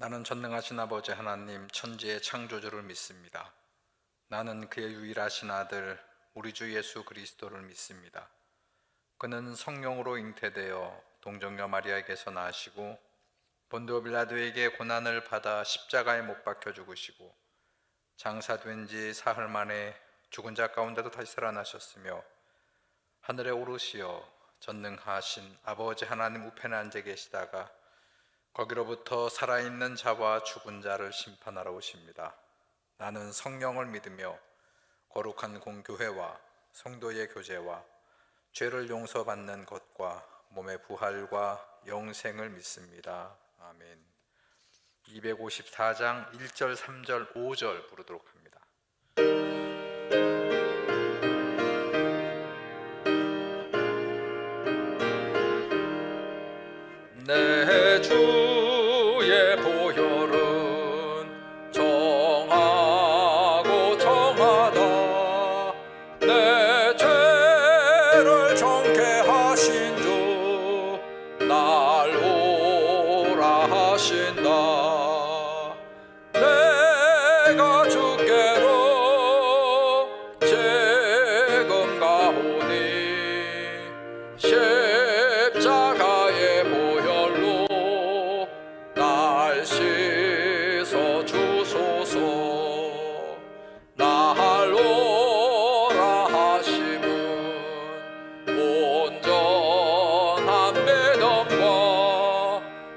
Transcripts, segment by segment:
나는 전능하신 아버지 하나님 천지의 창조주를 믿습니다. 나는 그의 유일하신 아들 우리 주 예수 그리스도를 믿습니다. 그는 성령으로 잉태되어 동정녀 마리아에게서 나시고 본디오 빌라도에게 고난을 받아 십자가에 못 박혀 죽으시고 장사된 지 사흘 만에 죽은 자 가운데도 다시 살아나셨으며 하늘에 오르시어 전능하신 아버지 하나님 우편에 앉아 계시다가 거기로부터 살아있는 자와 죽은 자를 심판하러 오십니다. 나는 성령을 믿으며 거룩한 공교회와 성도의 교제와 죄를 용서받는 것과 몸의 부활과 영생을 믿습니다. 아멘. 254장 1절, 3절, 5절 부르도록 합니다. 내 주의 보혈은 정하고 정하다. 내 죄를 정케 하신 주 날 오라 하신다. 내가 주께로 지금 가오니 십자가의 보혈로 날 씻어 주소서. 날 오라 하심은 온전한 믿음과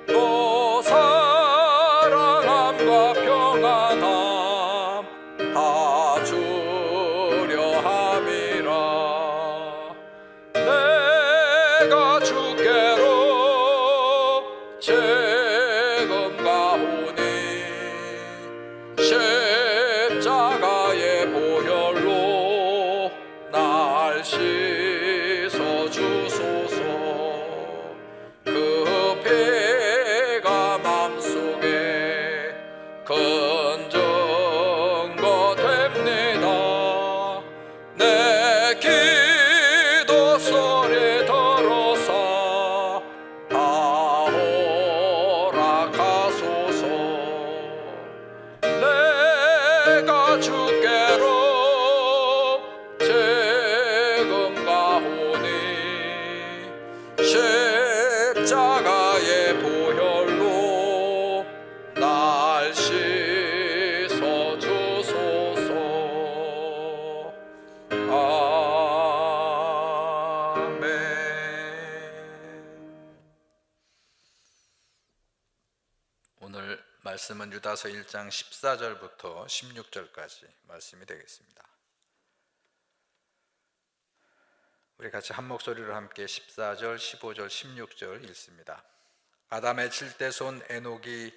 또 사랑함과 평안함 다 주려 함이라. 내가 주께로 지금 가오니 십자가의 보혈로 날 씻어 주소서. 그 피가 맘속에 큰 증거 됩니다. 내 기도 소리 들어서 다 허락하소서. 내가 주께로 지금 가오니 십자가의 보혈로 날 씻어 주소서. 아멘. 오늘 말씀은 유다서 1장 14절부터 16절까지 말씀이 되겠습니다. 우리 같이 한 목소리로 함께 14절, 15절, 16절 읽습니다. 아담의 7대손 에녹이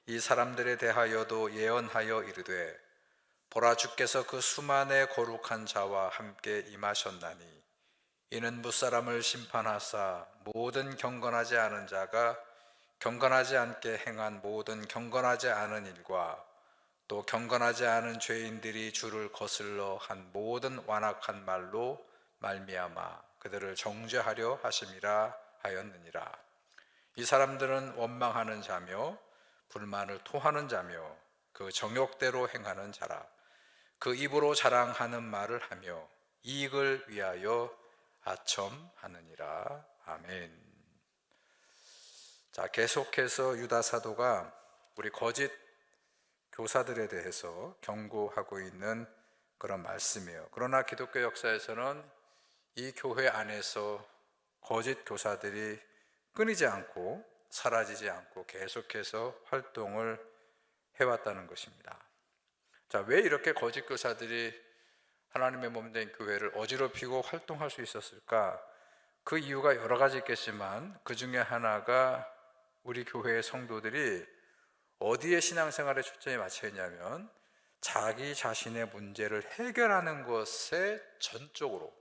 이 사람들에 대하여도 예언하여 이르되 보라, 주께서 그 수만의 거룩한 자와 함께 임하셨나니 이는 무사람을 심판하사 모든 경건하지 않은 자가 경건하지 않게 행한 모든 경건하지 않은 일과 또 경건하지 않은 죄인들이 주를 거슬러 한 모든 완악한 말로 말미암아 그들을 정죄하려 하심이라 하였느니라. 이 사람들은 원망하는 자며 불만을 토하는 자며 그 정욕대로 행하는 자라. 그 입으로 자랑하는 말을 하며 이익을 위하여 아첨하느니라. 아멘. 자, 계속해서 유다 사도가 우리 거짓 교사들에 대해서 경고하고 있는 그런 말씀이에요. 그러나 기독교 역사에서는 이 교회 안에서 거짓 교사들이 끊이지 않고 사라지지 않고 계속해서 활동을 해왔다는 것입니다. 자, 왜 이렇게 거짓 교사들이 하나님의 몸된 교회를 어지럽히고 활동할 수 있었을까? 그 이유가 여러 가지 있겠지만 그 중에 하나가 우리 교회의 성도들이 어디에 신앙생활에 초점이 맞춰 있냐면 자기 자신의 문제를 해결하는 것에 전적으로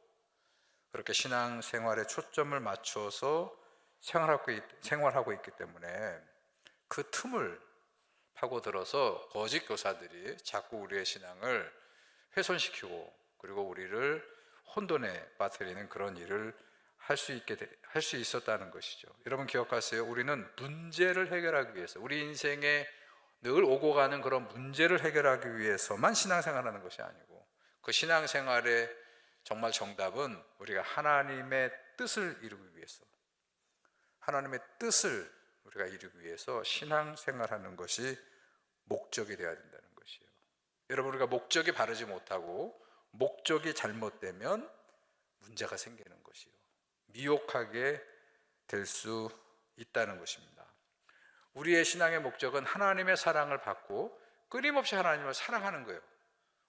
그렇게 신앙생활에 초점을 맞춰서 생활하고 있기 때문에 그 틈을 파고들어서 거짓 교사들이 자꾸 우리의 신앙을 훼손시키고 그리고 우리를 혼돈에 빠뜨리는 그런 일을 할 수 있었다는 것이죠. 여러분 기억하세요. 우리는 문제를 해결하기 위해서, 우리 인생의 늘 오고 가는 그런 문제를 해결하기 위해서만 신앙생활하는 것이 아니고, 그 신앙생활의 정말 정답은 우리가 하나님의 뜻을 이루기 위해서, 하나님의 뜻을 우리가 이루기 위해서 신앙생활하는 것이 목적이 되어야 된다는 것이에요. 여러분, 우리가 목적이 바르지 못하고 목적이 잘못되면 문제가 생기는 것이요, 미혹하게 될 수 있다는 것입니다. 우리의 신앙의 목적은 하나님의 사랑을 받고 끊임없이 하나님을 사랑하는 거예요.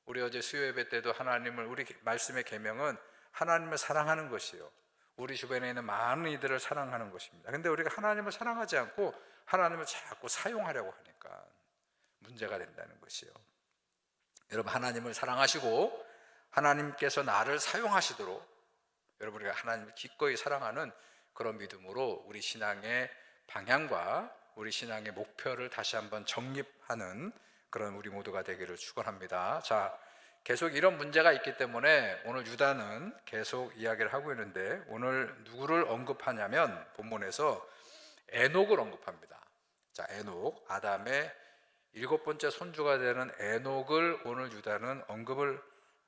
우리 어제 수요 예배 때도 하나님을, 우리 말씀의 계명은 하나님을 사랑하는 것이에요. 우리 주변에 있는 많은 이들을 사랑하는 것입니다. 근데 우리가 하나님을 사랑하지 않고 하나님을 자꾸 사용하려고 하니까 문제가 된다는 것이에요. 여러분, 하나님을 사랑하시고 하나님께서 나를 사용하시도록 여러분, 우리가 하나님을 기꺼이 사랑하는 그런 믿음으로 우리 신앙의 방향과 우리 신앙의 목표를 다시 한번 정립하는 그런 우리 모두가 되기를 축원합니다. 자, 계속 이런 문제가 있기 때문에 오늘 유다는 계속 이야기를 하고 있는데, 오늘 누구를 언급하냐면 본문에서 에녹을 언급합니다. 자, 에녹, 아담의 7번째 손주가 되는 에녹을 오늘 유다는 언급을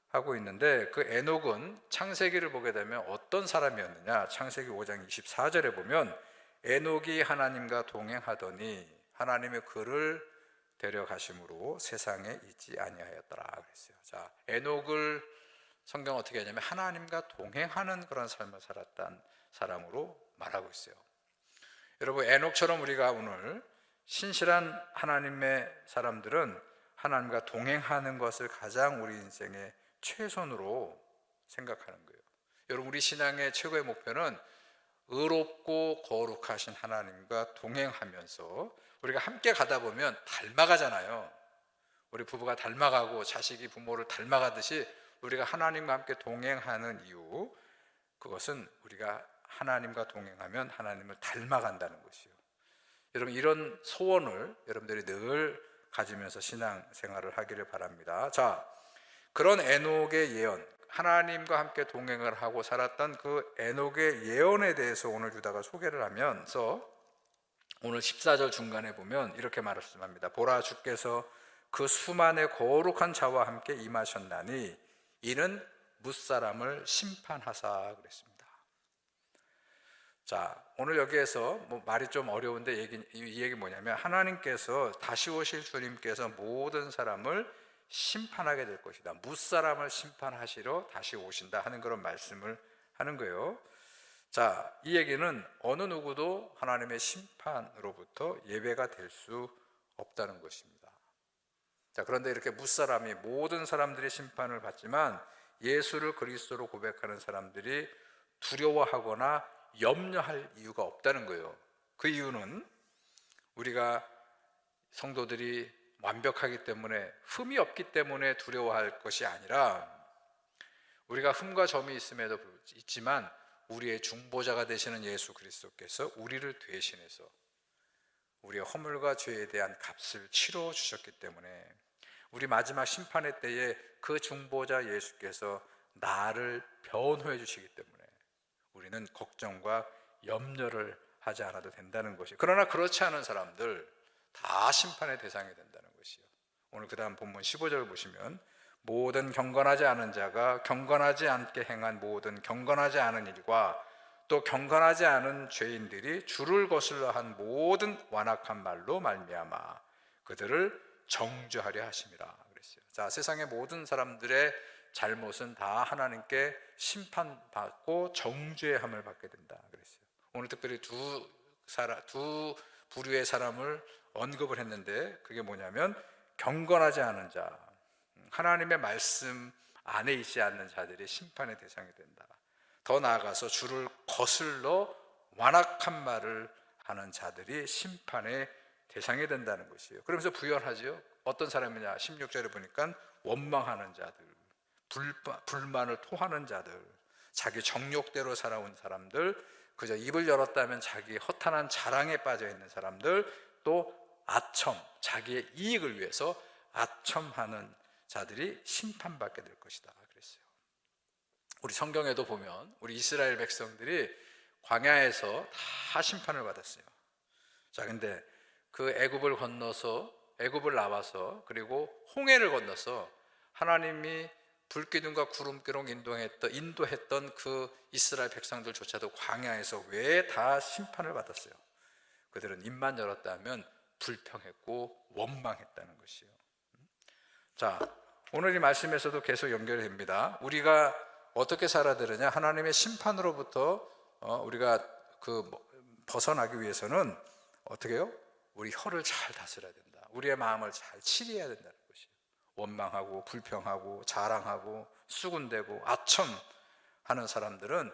하고 있는데, 그 에녹은 창세기를 보게 되면 어떤 사람이었느냐, 창세기 5장 24절에 보면 에녹이 하나님과 동행하더니 하나님의 그를 데려가심으로 세상에 있지 아니하였더라 그랬어요. 자, 에녹을 성경 어떻게 하냐면 하나님과 동행하는 그런 삶을 살았던 사람으로 말하고 있어요. 여러분, 에녹처럼 우리가 오늘 신실한 하나님의 사람들은 하나님과 동행하는 것을 가장 우리 인생의 최선으로 생각하는 거예요. 여러분, 우리 신앙의 최고의 목표는 의롭고 거룩하신 하나님과 동행하면서 우리가 함께 가다 보면 닮아가잖아요. 우리 부부가 닮아가고 자식이 부모를 닮아가듯이 우리가 하나님과 함께 동행하는 이유, 그것은 우리가 하나님과 동행하면 하나님을 닮아간다는 것이요. 여러분, 이런 소원을 여러분들이 늘 가지면서 신앙생활을 하기를 바랍니다. 자, 그런 에녹의 예언, 하나님과 함께 동행을 하고 살았던 그 에녹의 예언에 대해서 오늘 유다가 소개를 하면서 오늘 14절 중간에 보면 이렇게 말씀합니다. 보라, 주께서 그 수만의 거룩한 자와 함께 임하셨나니 이는 뭇사람을 심판하사 그랬습니다. 자, 오늘 여기에서 말이 좀 어려운데 이 얘기 뭐냐면, 하나님께서 다시 오실 주님께서 모든 사람을 심판하게 될 것이다, 뭇사람을 심판하시러 다시 오신다 하는 그런 말씀을 하는 거예요. 자, 이 얘기는 어느 누구도 하나님의 심판으로부터 예외가 될 수 없다는 것입니다. 자, 그런데 이렇게 뭇사람이, 모든 사람들이 심판을 받지만 예수를 그리스도로 고백하는 사람들이 두려워하거나 염려할 이유가 없다는 거예요. 그 이유는 우리가 성도들이 완벽하기 때문에, 흠이 없기 때문에 두려워할 것이 아니라, 우리가 흠과 점이 있지만 우리의 중보자가 되시는 예수 그리스도께서 우리를 대신해서 우리의 허물과 죄에 대한 값을 치러 주셨기 때문에, 우리 마지막 심판의 때에 그 중보자 예수께서 나를 변호해 주시기 때문에 우리는 걱정과 염려를 하지 않아도 된다는 것이. 그러나 그렇지 않은 사람들 다 심판의 대상이 된다는 것이요. 오늘 그 다음 본문 15절 보시면, 모든 경건하지 않은 자가 경건하지 않게 행한 모든 경건하지 않은 일과 또 경건하지 않은 죄인들이 주를 거슬러 한 모든 완악한 말로 말미암아 그들을 정죄하려 하심이라 그랬어요. 자, 세상의 모든 사람들의 잘못은 다 하나님께 심판받고 정죄함을 받게 된다 그랬어요. 오늘 특별히 두 부류의 사람을 언급을 했는데, 그게 뭐냐면 경건하지 않은 자, 하나님의 말씀 안에 있지 않는 자들이 심판의 대상이 된다. 더 나아가서 주를 거슬러 완악한 말을 하는 자들이 심판의 대상이 된다는 것이에요. 그러면서 부연하죠. 어떤 사람이냐, 16절에 보니까 원망하는 자들, 불만을 토하는 자들, 자기 정욕대로 살아온 사람들, 그저 입을 열었다면 자기 허탄한 자랑에 빠져 있는 사람들, 또 아첨, 자기의 이익을 위해서 아첨하는 자들이 심판받게 될 것이다 그랬어요. 우리 성경에도 보면 우리 이스라엘 백성들이 광야에서 다 심판을 받았어요. 자, 근데 그 애굽을 건너서 애굽을 나와서 그리고 홍해를 건너서 하나님이 불기둥과 구름기로 인도했던 그 이스라엘 백성들조차도 광야에서 왜 다 심판을 받았어요? 그들은 입만 열었다면 불평했고 원망했다는 것이요. 자, 오늘 이 말씀에서도 계속 연결됩니다. 우리가 어떻게 살아야 되느냐? 하나님의 심판으로부터 우리가 벗어나기 위해서는 어떻게 해요? 우리 혀를 잘 다스려야 된다. 우리의 마음을 잘 치리해야 된다는 것이에요. 원망하고 불평하고 자랑하고 수군대고 아첨하는 사람들은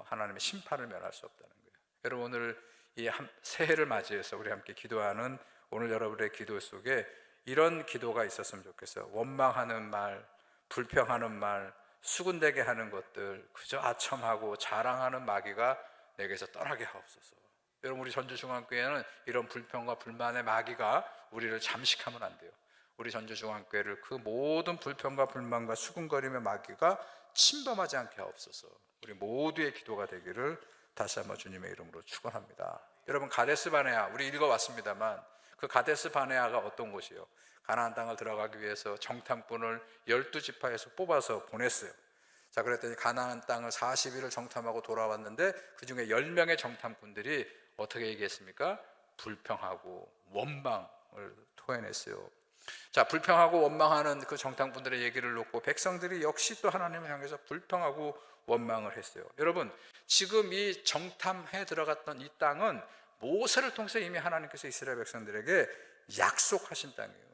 하나님의 심판을 면할 수 없다는 거예요. 여러분, 오늘 이 새해를 맞이해서 우리 함께 기도하는 오늘 여러분의 기도 속에 이런 기도가 있었으면 좋겠어요. 원망하는 말, 불평하는 말, 수군대게 하는 것들, 그저 아첨하고 자랑하는 마귀가 내게서 떠나게 하옵소서. 여러분, 우리 전주중앙교회는 이런 불평과 불만의 마귀가 우리를 잠식하면 안 돼요. 우리 전주중앙교회를 그 모든 불평과 불만과 수군거림의 마귀가 침범하지 않게 하옵소서. 우리 모두의 기도가 되기를 다시 한번 주님의 이름으로 축원합니다. 여러분, 가데스 바네아 우리 읽어왔습니다만 그 가데스 바네아가 어떤 곳이에요? 가나안 땅을 들어가기 위해서 정탐꾼을 12지파에서 뽑아서 보냈어요. 자, 그랬더니 가나안 땅을 40일을 정탐하고 돌아왔는데 그 중에 10명의 정탐꾼들이 어떻게 얘기했습니까? 불평하고 원망을 토해냈어요. 자, 불평하고 원망하는 그 정탐꾼들의 얘기를 놓고 백성들이 역시 또 하나님을 향해서 불평하고 원망을 했어요. 여러분, 지금 이 정탐해 들어갔던 이 땅은 모세를 통해서 이미 하나님께서 이스라엘 백성들에게 약속하신 땅이에요.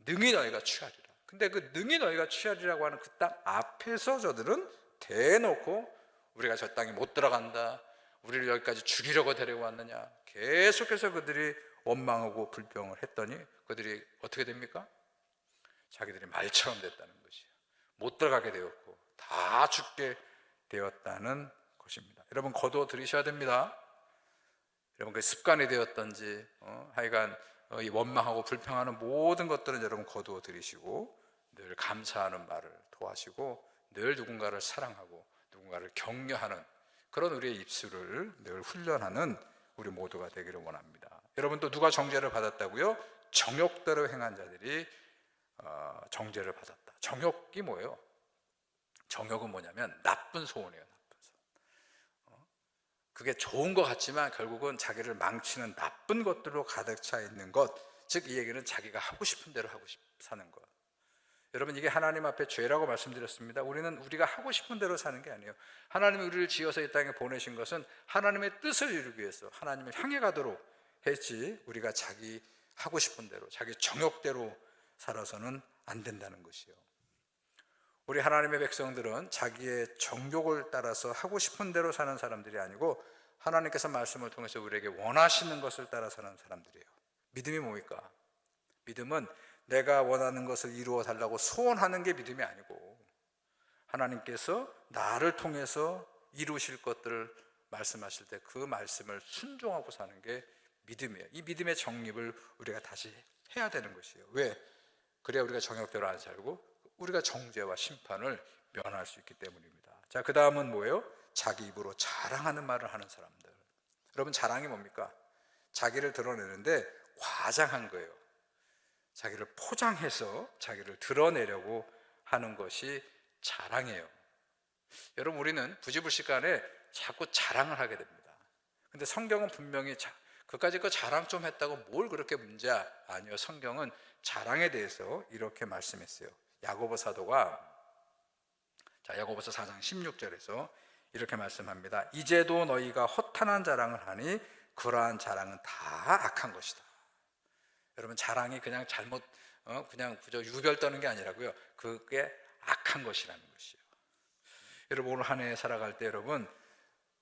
능히 너희가 취하리라. 근데 그 능히 너희가 취하리라고 하는 그 땅 앞에서 저들은 대놓고 우리가 저 땅에 못 들어간다, 우리를 여기까지 죽이려고 데려왔느냐, 계속해서 그들이 원망하고 불평을 했더니 그들이 어떻게 됩니까? 자기들이 말처럼 됐다는 것이에요. 못 들어가게 되었고 다 죽게 되었다는 것입니다. 여러분, 거두어 들이셔야 됩니다. 여러분, 그 습관이 되었던지 하여간 이 원망하고 불평하는 모든 것들은 여러분 거두어 들이시고 늘 감사하는 말을 토하시고 늘 누군가를 사랑하고 누군가를 격려하는 그런 우리의 입술을 늘 훈련하는 우리 모두가 되기를 원합니다. 여러분, 또 누가 정죄를 받았다고요? 정욕대로 행한 자들이 정죄를 받았다. 정욕이 뭐예요? 정욕은 뭐냐면 나쁜 소원이에요. 나쁜 소원. 그게 좋은 것 같지만 결국은 자기를 망치는 나쁜 것들로 가득 차 있는 것, 즉 이 얘기는 자기가 하고 싶은 대로 사는 것. 여러분, 이게 하나님 앞에 죄라고 말씀드렸습니다. 우리가 하고 싶은 대로 사는 게 아니에요. 하나님이 우리를 지어서 이 땅에 보내신 것은 하나님의 뜻을 이루기 위해서 하나님을 향해 가도록 했지, 우리가 자기 하고 싶은 대로 자기 정욕대로 살아서는 안 된다는 것이요. 우리 하나님의 백성들은 자기의 정욕을 따라서 하고 싶은 대로 사는 사람들이 아니고 하나님께서 말씀을 통해서 우리에게 원하시는 것을 따라 사는 사람들이에요. 믿음이 뭡니까? 믿음은 내가 원하는 것을 이루어 달라고 소원하는 게 믿음이 아니고 하나님께서 나를 통해서 이루실 것들을 말씀하실 때 그 말씀을 순종하고 사는 게 믿음이에요. 이 믿음의 정립을 우리가 다시 해야 되는 것이에요. 왜? 그래야 우리가 정욕대로 안 살고 우리가 정죄와 심판을 면할 수 있기 때문입니다. 자, 그 다음은 뭐예요? 자기 입으로 자랑하는 말을 하는 사람들. 여러분, 자랑이 뭡니까? 자기를 드러내는데 과장한 거예요. 자기를 포장해서 자기를 드러내려고 하는 것이 자랑이에요. 여러분, 우리는 부지불식간에 자꾸 자랑을 하게 됩니다. 근데 성경은 분명히 그까짓 거 자랑 좀 했다고 뭘 그렇게 문제야? 아니요, 성경은 자랑에 대해서 이렇게 말씀했어요. 야고보 사도가 야고보서 4장 16절에서 이렇게 말씀합니다. 이제도 너희가 허탄한 자랑을 하니 그러한 자랑은 다 악한 것이다. 여러분, 자랑이 그냥 그냥 그저 유별 떠는 게 아니라고요. 그게 악한 것이라는 것이에요. 여러분, 오늘 한 해 살아갈 때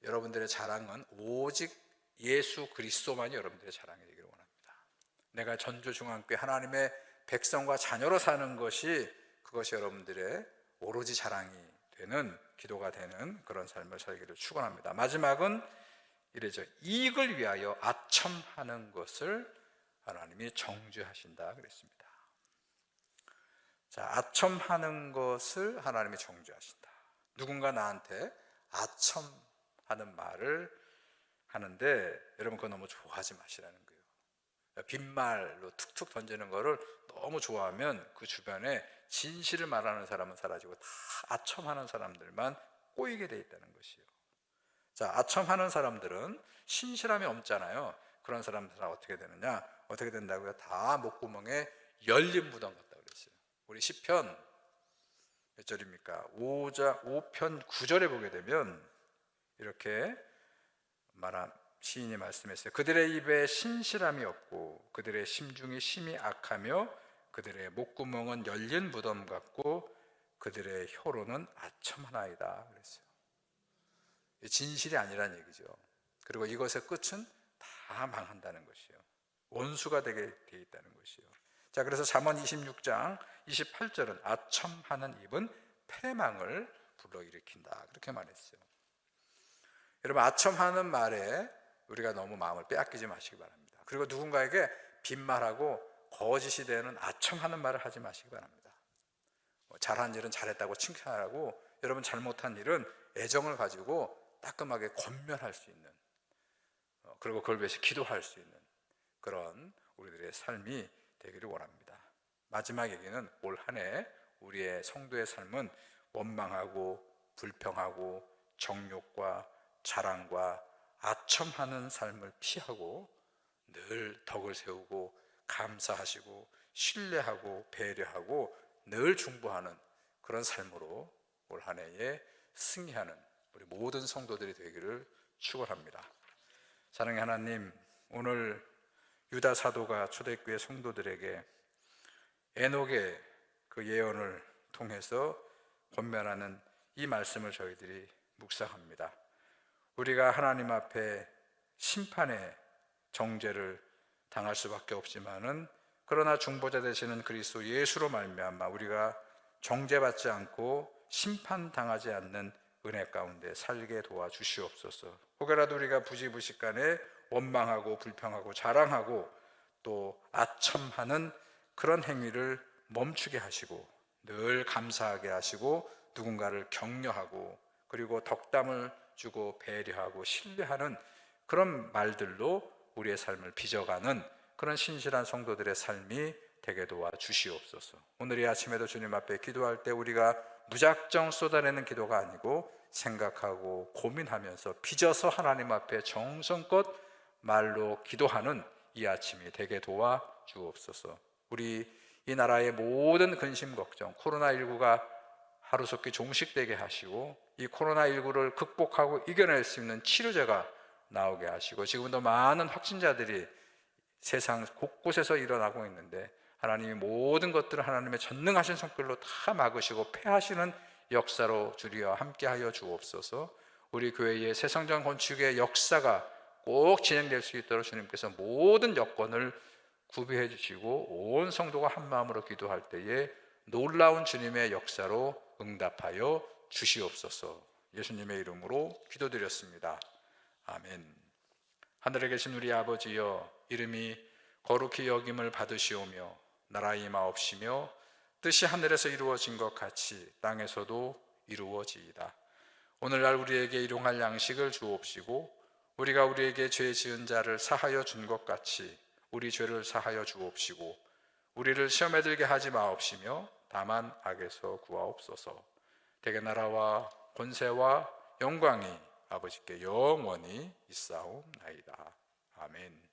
여러분들의 자랑은 오직 예수 그리스도만이 여러분들의 자랑이 되기를 원합니다. 내가 전주중앙교회 하나님의 백성과 자녀로 사는 그것이 여러분들의 오로지 자랑이 되는, 기도가 되는 그런 삶을 살기를 축원합니다. 마지막은 이래죠. 이익을 위하여 아첨하는 것을 하나님이 정죄하신다 그랬습니다. 자, 아첨하는 것을 하나님이 정죄하신다. 누군가 나한테 아첨하는 말을 하는데 여러분, 그거 너무 좋아하지 마시라는 거예요. 빈말로 툭툭 던지는 거를 너무 좋아하면 그 주변에 진실을 말하는 사람은 사라지고 다 아첨하는 사람들만 꼬이게 돼 있다는 것이요. 자, 아첨하는 사람들은 신실함이 없잖아요. 그런 사람들은 어떻게 되느냐? 어떻게 된다고요? 다 목구멍에 열린 무덤 같다 그랬어요. 우리 시편 몇 절입니까? 5편 9절에 보게 되면 이렇게 시인이 말씀했어요. 그들의 입에 신실함이 없고 그들의 심중이 심히 악하며 그들의 목구멍은 열린 무덤 같고 그들의 혀로는 아첨하나이다 그랬어요. 진실이 아니란 얘기죠. 그리고 이것의 끝은 다 망한다는 것이요. 원수가 되게 돼 있다는 것이요. 자, 그래서 잠언 26장 28절은 아첨하는 입은 패망을 불러일으킨다 그렇게 말했어요. 여러분, 아첨하는 말에 우리가 너무 마음을 빼앗기지 마시기 바랍니다. 그리고 누군가에게 빈말하고 거짓이 되는 아첨하는 말을 하지 마시기 바랍니다. 잘한 일은 잘했다고 칭찬하고 여러분 잘못한 일은 애정을 가지고 따끔하게 권면할 수 있는, 그리고 그걸 위해서 기도할 수 있는 그런 우리들의 삶이 되기를 원합니다. 마지막 얘기는 올 한 해 우리의 성도의 삶은 원망하고 불평하고 정욕과 자랑과 아첨하는 삶을 피하고 늘 덕을 세우고 감사하시고 신뢰하고 배려하고 늘 중보하는 그런 삶으로 올 한 해에 승리하는 우리 모든 성도들이 되기를 축원합니다. 사랑의 하나님, 오늘 유다 사도가 초대교회 성도들에게 에녹의 그 예언을 통해서 권면하는 이 말씀을 저희들이 묵상합니다. 우리가 하나님 앞에 심판의 정죄를 당할 수밖에 없지만은 그러나 중보자 되시는 그리스도 예수로 말미암아 우리가 정죄받지 않고 심판당하지 않는 은혜 가운데 살게 도와주시옵소서. 혹여라도 우리가 부지부식간에 원망하고 불평하고 자랑하고 또 아첨하는 그런 행위를 멈추게 하시고 늘 감사하게 하시고 누군가를 격려하고 그리고 덕담을 주고 배려하고 신뢰하는 그런 말들로 우리의 삶을 빚어가는 그런 신실한 성도들의 삶이 되게 도와주시옵소서. 오늘 이 아침에도 주님 앞에 기도할 때 우리가 무작정 쏟아내는 기도가 아니고 생각하고 고민하면서 빚어서 하나님 앞에 정성껏 말로 기도하는 이 아침이 되게 도와주옵소서. 우리 이 나라의 모든 근심 걱정, 코로나19가 하루속히 종식되게 하시고 이 코로나19를 극복하고 이겨낼 수 있는 치료제가 나오게 하시고 지금도 많은 확진자들이 세상 곳곳에서 일어나고 있는데 하나님이 모든 것들을 하나님의 전능하신 손길로 다 막으시고 패하시는 역사로 주리와 함께하여 주옵소서. 우리 교회의 새성전 건축의 역사가 꼭 진행될 수 있도록 주님께서 모든 여건을 구비해 주시고 온 성도가 한 마음으로 기도할 때에 놀라운 주님의 역사로 응답하여 주시옵소서. 예수님의 이름으로 기도드렸습니다. 아멘. 하늘에 계신 우리 아버지여, 이름이 거룩히 여김을 받으시오며 나라의 임하옵시며 뜻이 하늘에서 이루어진 것 같이 땅에서도 이루어지이다. 오늘날 우리에게 일용할 양식을 주옵시고 우리가 우리에게 죄 지은 자를 사하여 준 것 같이 우리 죄를 사하여 주옵시고 우리를 시험에 들게 하지 마옵시며 다만 악에서 구하옵소서. 대개 나라와 권세와 영광이 아버지께 영원히 있사옵나이다. 아멘.